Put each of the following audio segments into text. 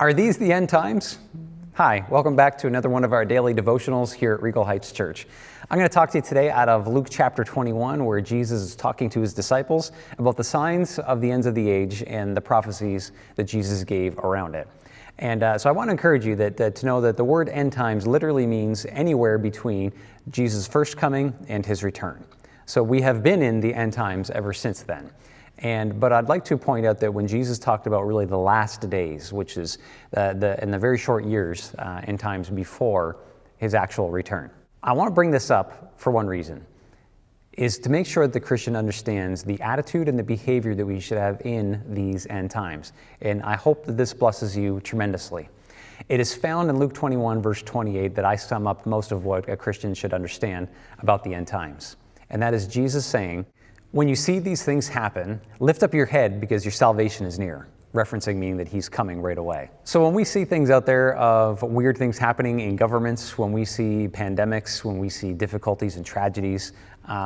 Are these the end times? Hi, welcome back to another one of our daily devotionals here at Regal Heights Church. I'm going to talk to you today out of Luke chapter 21, where Jesus is talking to his disciples about the signs of the ends of the age and the prophecies that Jesus gave around it. And so I want to encourage you to know that the word end times literally means anywhere between Jesus' first coming and his return. So we have been in the end times ever since then. But I'd like to point out that when Jesus talked about really the last days, which is in the very short years and times before his actual return, I want to bring this up for one reason, is to make sure that the Christian understands the attitude and the behavior that we should have in these end times. And I hope that this blesses you tremendously. It is found in Luke 21, verse 28, that I sum up most of what a Christian should understand about the end times. And that is Jesus saying, "When you see these things happen, lift up your head because your salvation is near," referencing meaning that he's coming right away. So when we see things out there of weird things happening in governments, when we see pandemics, when we see difficulties and tragedies,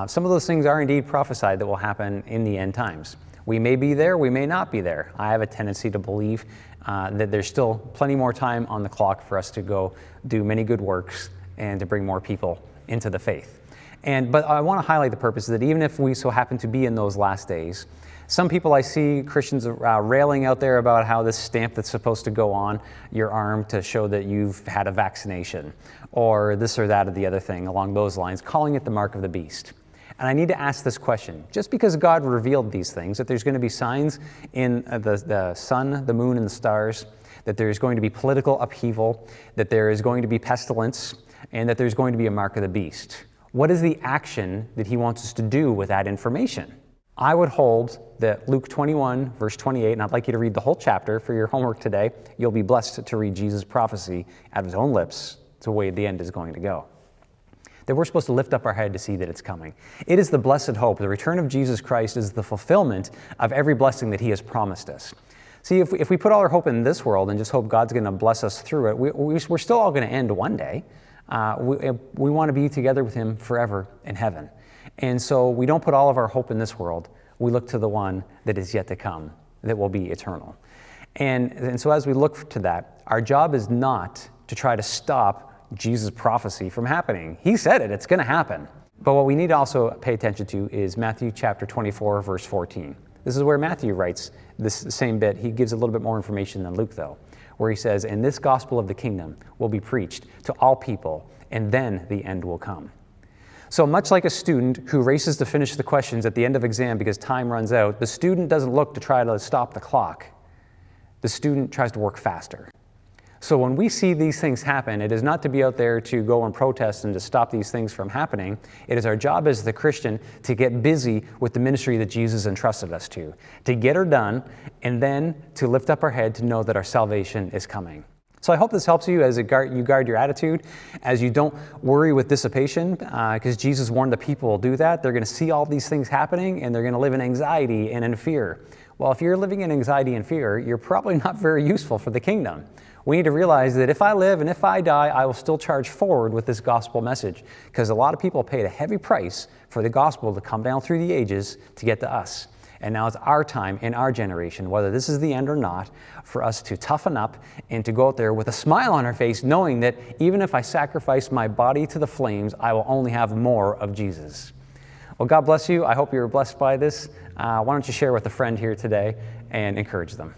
some of those things are indeed prophesied that will happen in the end times. We may be there, we may not be there. I have a tendency to believe that there's still plenty more time on the clock for us to go do many good works and to bring more people into the faith. But I want to highlight the purpose that even if we so happen to be in those last days, some people I see, Christians railing out there about how this stamp that's supposed to go on your arm to show that you've had a vaccination, or this or that or the other thing along those lines, calling it the mark of the beast. And I need to ask this question. Just because God revealed these things, that there's going to be signs in the sun, the moon, and the stars, that there's going to be political upheaval, that there is going to be pestilence, and that there's going to be a mark of the beast, what is the action that he wants us to do with that information? I would hold that Luke 21, verse 28, and I'd like you to read the whole chapter for your homework today. You'll be blessed to read Jesus' prophecy out of his own lips to the way the end is going to go. That we're supposed to lift up our head to see that it's coming. It is the blessed hope. The return of Jesus Christ is the fulfillment of every blessing that he has promised us. See, if we put all our hope in this world and just hope God's going to bless us through it, we're still all going to end one day. We want to be together with him forever in heaven. And so we don't put all of our hope in this world. We look to the one that is yet to come, that will be eternal. And so as we look to that, our job is not to try to stop Jesus' prophecy from happening. He said it, it's going to happen. But what we need to also pay attention to is Matthew chapter 24, verse 14. This is where Matthew writes this same bit. He gives a little bit more information than Luke, though, where he says, "And this gospel of the kingdom will be preached to all people, and then the end will come." So much like a student who races to finish the questions at the end of exam because time runs out, the student doesn't look to try to stop the clock. The student tries to work faster. So when we see these things happen, it is not to be out there to go and protest and to stop these things from happening. It is our job as the Christian to get busy with the ministry that Jesus entrusted us to get her done, and then to lift up our head to know that our salvation is coming. So I hope this helps you as you guard your attitude, as you don't worry with dissipation, because Jesus warned the people will do that. They're going to see all these things happening, and they're going to live in anxiety and in fear. Well, if you're living in anxiety and fear, you're probably not very useful for the kingdom. We need to realize that if I live and if I die, I will still charge forward with this gospel message, because a lot of people paid a heavy price for the gospel to come down through the ages to get to us. And now it's our time in our generation, whether this is the end or not, for us to toughen up and to go out there with a smile on our face, knowing that even if I sacrifice my body to the flames, I will only have more of Jesus. Well, God bless you. I hope you were blessed by this. Why don't you share with a friend here today and encourage them.